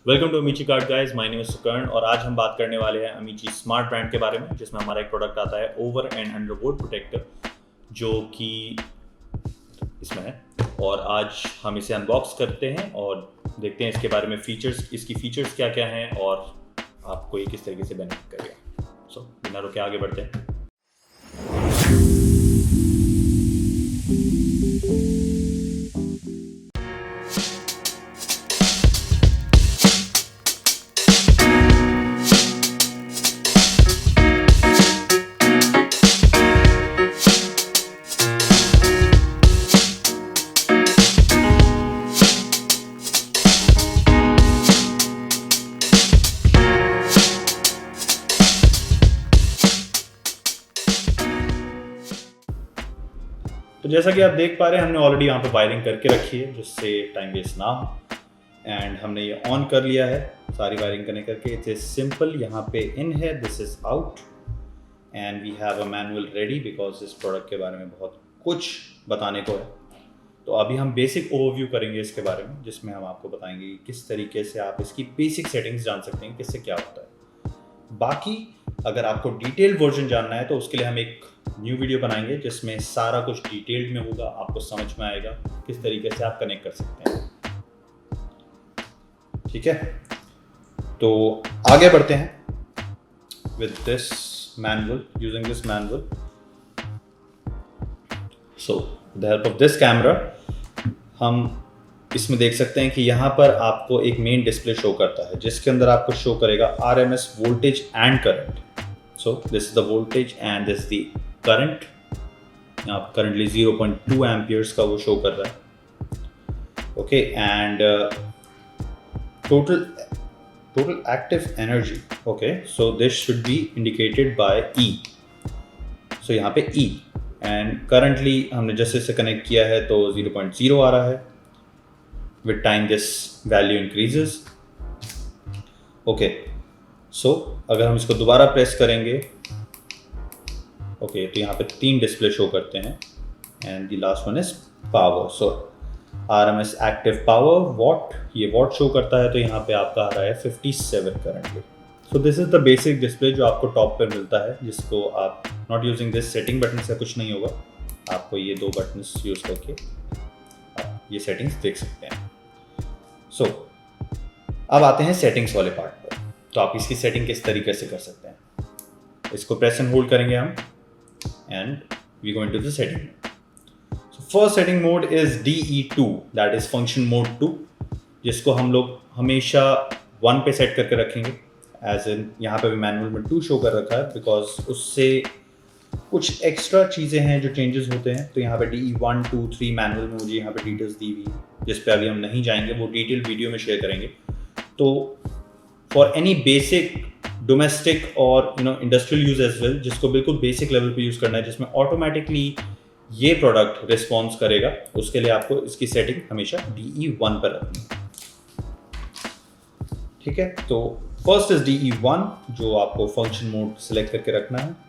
Welcome to अमीची card guys, my name is Sukarn और आज हम बात करने वाले हैं अमीची स्मार्ट ब्रांड के बारे में, जिसमें हमारा एक प्रोडक्ट आता है over and under board protector, जो कि इसमें है। और आज हम इसे अनबॉक्स करते हैं और देखते हैं इसके बारे में फीचर्स, इसकी फीचर्स क्या क्या हैं और आपको ये किस तरीके से बेनिफिट करेगा। सो बिना रुके आगे बढ़ते हैं। तो जैसा कि आप देख पा रहे हैं, हमने ऑलरेडी यहाँ पे वायरिंग करके रखी है जिससे टाइम वेस्ट ना हो। एंड हमने ये ऑन कर लिया है सारी वायरिंग करके। इट्स ए सिंपल, यहाँ पे इन है, this is out and we have a manual ready because इस प्रोडक्ट के बारे में बहुत कुछ बताने को है। तो अभी हम बेसिक ओवरव्यू करेंगे इसके बारे में, जिसमें हम आपको बताएंगे कि किस तरीके से आप इसकी बेसिक सेटिंग्स जान सकते हैं, किससे क्या होता है। बाकी अगर आपको डिटेल वर्जन जानना है तो उसके लिए हम एक न्यू वीडियो बनाएंगे जिसमें सारा कुछ डिटेल्ड में होगा, आपको समझ में आएगा किस तरीके से आप कनेक्ट कर सकते हैं। ठीक है, तो आगे बढ़ते हैं with this manual, using this manual. So with the help of this camera हम इसमें देख सकते हैं कि यहाँ पर आपको एक मेन डिस्प्ले शो करता है, जिसके अंदर आपको शो करेगा RMS voltage and current. So this is the voltage and this the current. यहाँ करंटली 0.2 एम्पियर्स का वो शो कर रहा है। Okay, and total active energy. Okay, so this should be indicated by E। सो यहाँ पे E एंड करंटली हमने जैसे इसे कनेक्ट किया है तो 0.0 आ रहा है। With time this value increases. Okay, so अगर हम इसको दोबारा प्रेस करेंगे, तो यहाँ पे 3 डिस्प्ले शो करते हैं and the last one is power. So RMS active power what, ये वॉट शो करता है, तो यहाँ पे आपका आ रहा है 57 currently. So this is the basic display जो आपको टॉप पे मिलता है, जिसको आप not using this setting button से कुछ नहीं होगा, आपको ये 2 बटन यूज करके आप ये सेटिंग्स देख सकते हैं। सो अब आते हैं सेटिंग्स वाले पार्ट पर। तो आप इसकी सेटिंग किस तरीके से कर सकते हैं, इसको प्रेस एंड होल्ड करेंगे हम and we go into the setting. So first setting mode is DE2, that is function mode 2, जिसको हम लोग हमेशा 1 पे सेट करके रखेंगे। एज इन यहाँ पे भी मैनुअल में 2 शो कर रखा है बिकॉज उससे कुछ एक्स्ट्रा चीज़ें हैं जो चेंजेस होते हैं। तो यहाँ पे DE1, 2, 3 मैनुअल में मुझे यहाँ पे डिटेल्स दी हुई है, जिस पे अभी हम नहीं जाएंगे, वो डिटेल वीडियो में शेयर करेंगे। तो फॉर एनी बेसिक डोमेस्टिक और इंडस्ट्रियल यूज एज वेल, जिसको बिल्कुल बेसिक लेवल पे यूज़ करना है, जिसमें ऑटोमेटिकली ये प्रोडक्ट रिस्पॉन्स करेगा, उसके लिए आपको इसकी सेटिंग हमेशा DE1 पर रखनी है। ठीक है, तो फर्स्ट इज DE1, जो आपको फंक्शन मोड सिलेक्ट करके रखना है।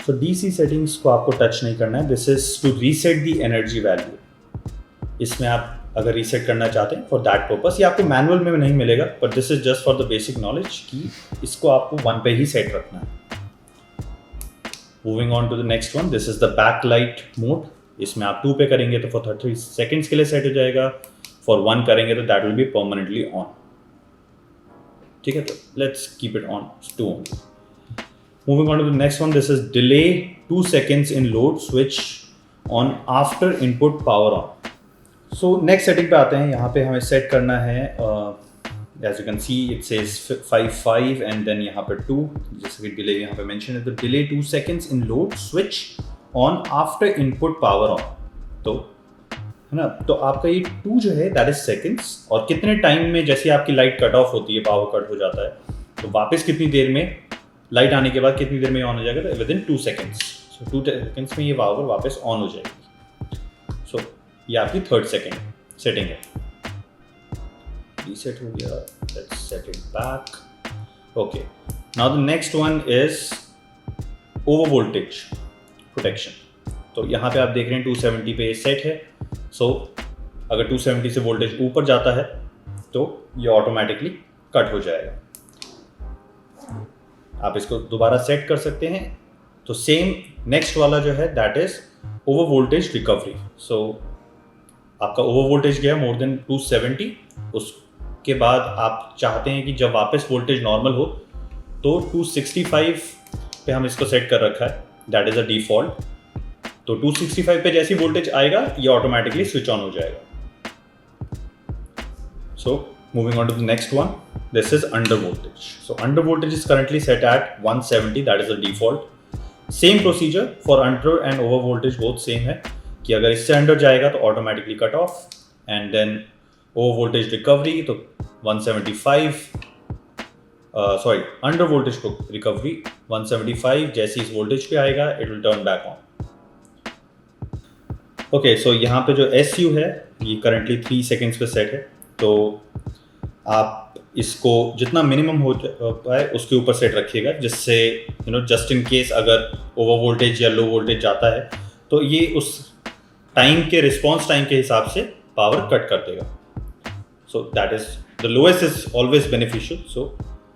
तो DC सेटिंग्स को आपको टच नहीं करना है। This is to reset the energy value. इसमें आप अगर रीसेट करना चाहते हैं फॉर दैट पर्पस, ये आपको मैनुअल में नहीं मिलेगा, but this is just for the basic knowledge कि इसको आपको 1 पे ही सेट रखना है। Moving on to the next one, this is the backlight mode. इसमें आप 2 पे करेंगे तो फॉर 30 सेकेंड्स के लिए सेट हो जाएगा, फॉर 1 करेंगे तो that will be permanently on. ठीक है, तो let's keep it on 2 only. Moving on to the next one, this is delay 2 seconds in load, switch on after input power on. So next setting पे आते हैं। यहाँ पे हमें set करना है, as you can see it says 5 and then यहाँ पे 2, जैसे कि delay यहाँ पे mention है, तो delay 2 seconds in load, switch on after input power on। तो है ना, तो आपका ये 2 जो है that is seconds, और कितने टाइम में जैसे आपकी लाइट कट ऑफ होती है, पावर कट हो जाता है, तो वापस कितनी देर में, लाइट आने के बाद कितनी देर में ऑन हो जाएगा, तो with in 2 seconds. So 2 seconds में ये पावर वापस ऑन हो जाएगी। सो ये आपकी 3rd सेटिंग है। रीसेट हो गया, let's set it back. Okay, now the next one is over voltage protection. तो यहाँ पे आप देख रहे हैं 270 पे सेट है। सो अगर 270 से वोल्टेज ऊपर जाता है तो ये ऑटोमेटिकली कट हो जाएगा। आप इसको दोबारा सेट कर सकते हैं। तो सेम नेक्स्ट वाला जो है that is over voltage recovery. So आपका ओवर वोल्टेज गया मोर देन 270, उसके बाद आप चाहते हैं कि जब वापस वोल्टेज नॉर्मल हो तो 265 पे हम इसको सेट कर रखा है, दैट इज अ डिफॉल्ट। तो 265 पे जैसी वोल्टेज आएगा ये ऑटोमेटिकली स्विच ऑन हो जाएगा। सो moving on to the next one, this is under voltage. So under voltage is currently set at 170, that is the default. Same procedure for under and over voltage, both same है कि अगर इससे under जाएगा तो automatically cut off, and then over voltage recovery तो 175, sorry under voltage को recovery 175, जैसे इस वोल्टेज पे आएगा it will turn back on. Okay, so यहाँ पे जो SU है ये करंटली 3 सेकेंड्स पे सेट है। तो आप इसको जितना मिनिमम हो पाए उसके ऊपर सेट रखिएगा, जिससे जस्ट इन केस अगर ओवर वोल्टेज या लो वोल्टेज जाता है तो ये उस टाइम के रिस्पॉन्स टाइम के हिसाब से पावर कट कर देगा। So that is the lowest is always beneficial. So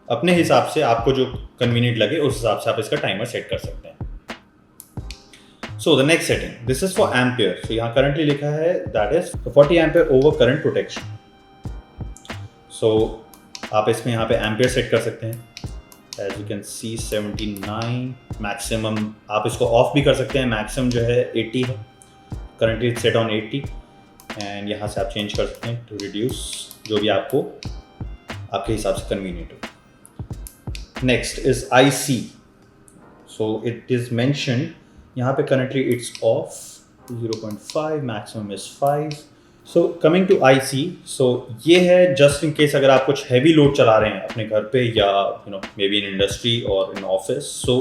अपने हिसाब से आपको जो कन्वीनियंट लगे उस हिसाब से आप इसका टाइमर सेट कर सकते हैं। So the next setting, this is for ampere. So यहाँ करंटली लिखा है that is 40 ampere over current protection. So आप इसमें यहाँ पे एम्पियर सेट कर सकते हैं, as you can see 79 maximum. आप इसको ऑफ भी कर सकते हैं, मैक्सिमम जो है 80 है, करंटली सेट ऑन 80, एंड यहाँ से आप चेंज कर सकते हैं टू रिड्यूस, जो भी आपको आपके हिसाब से कन्वीनियंट हो। Next is IC। So it is mention यहाँ पे currently it's off 0.5, maximum is 5। So coming to IC, so ये है जस्ट इन केस अगर आप कुछ हैवी लोड चला रहे हैं अपने घर पे या मे बी इन इंडस्ट्री और इन ऑफिस। सो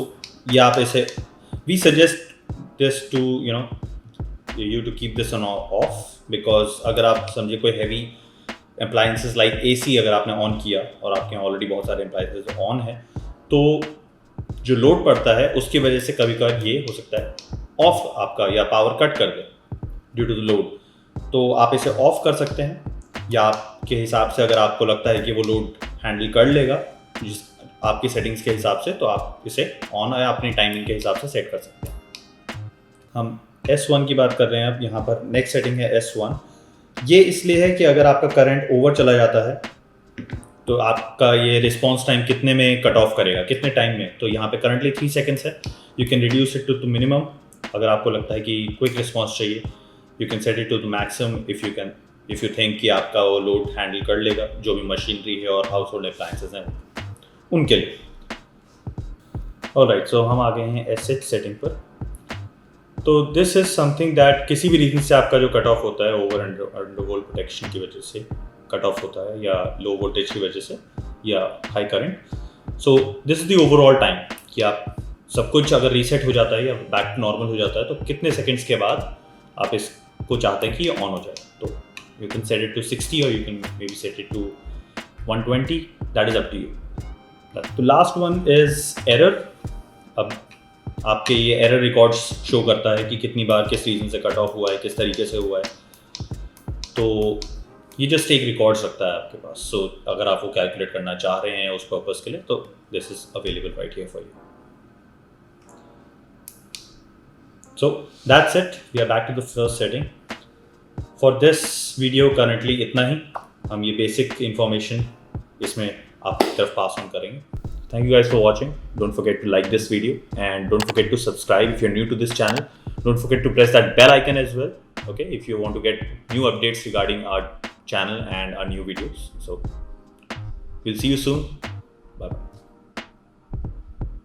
ये आप इसे we suggest this to you to keep this on off, because अगर आप समझे कोई हैवी अप्लायंसेस लाइक AC अगर आपने ऑन किया और आपके यहाँ ऑलरेडी बहुत सारे अप्लायंसेस ऑन है तो जो लोड पड़ता है उसकी वजह से कभी कभार ये हो सकता है ऑफ आपका या पावर कट कर दे ड्यू टू द लोड। तो आप इसे ऑफ कर सकते हैं, या आपके हिसाब से अगर आपको लगता है कि वो लोड हैंडल कर लेगा जिस आपकी सेटिंग्स के हिसाब से, तो आप इसे ऑन या अपनी टाइमिंग के हिसाब से सेट कर सकते हैं। हम S1 की बात कर रहे हैं अब। यहाँ पर नेक्स्ट सेटिंग है S1। ये इसलिए है कि अगर आपका करंट ओवर चला जाता है तो आपका ये रिस्पॉन्स टाइम कितने में कट ऑफ करेगा, कितने टाइम में। तो यहाँ पे करंटली 3 सेकेंड्स है, you can reduce it to minimum. अगर आपको लगता है कि क्विक रिस्पॉन्स चाहिए you can set it to the maximum if you think कि आपका वो लोड हैंडल कर लेगा, जो भी मशीनरी है और हाउस होल्ड अप्लायंसेस हैं उनके लिए। ऑलराइट, सो हम आ गए हैं SH सेटिंग पर। तो दिस इज समथिंग दैट किसी भी रीजन से आपका जो कट ऑफ होता है ओवर अंडर वोल्ट प्रोटेक्शन की वजह से कट ऑफ होता है, या लो वोल्टेज की वजह से, या high current. So this is the overall time कि आप सब कुछ अगर रीसेट हो जाता है या बैक टू नॉर्मल हो जाता है तो कितने सेकेंड्स के बाद आप इसको चाहते हैं कि ये ऑन हो जाए। तो you can set it to 60 और you can maybe set it to 120, that is up to you. तो लास्ट वन इज एरर। अब आपके ये एरर रिकॉर्ड्स शो करता है कि कितनी बार किस रीजन से कट ऑफ हुआ है, किस तरीके से हुआ है। तो ये जस्ट एक रिकॉर्ड्स रखता है आपके पास। सो अगर आप वो कैलकुलेट करना चाह रहे हैं उस पर्पस के लिए तो this is available right here for you. So that's it. We are back to the first setting. For this video currently इतना ही। हम ये basic information इसमें आपकी तरफ pass on करेंगे। Thank you guys for watching. Don't forget to like this video and don't forget to subscribe if you're new to this channel. Don't forget to press that bell icon as well. Okay, if you want to get new updates regarding our channel and our new videos. So we'll see you soon. Bye bye.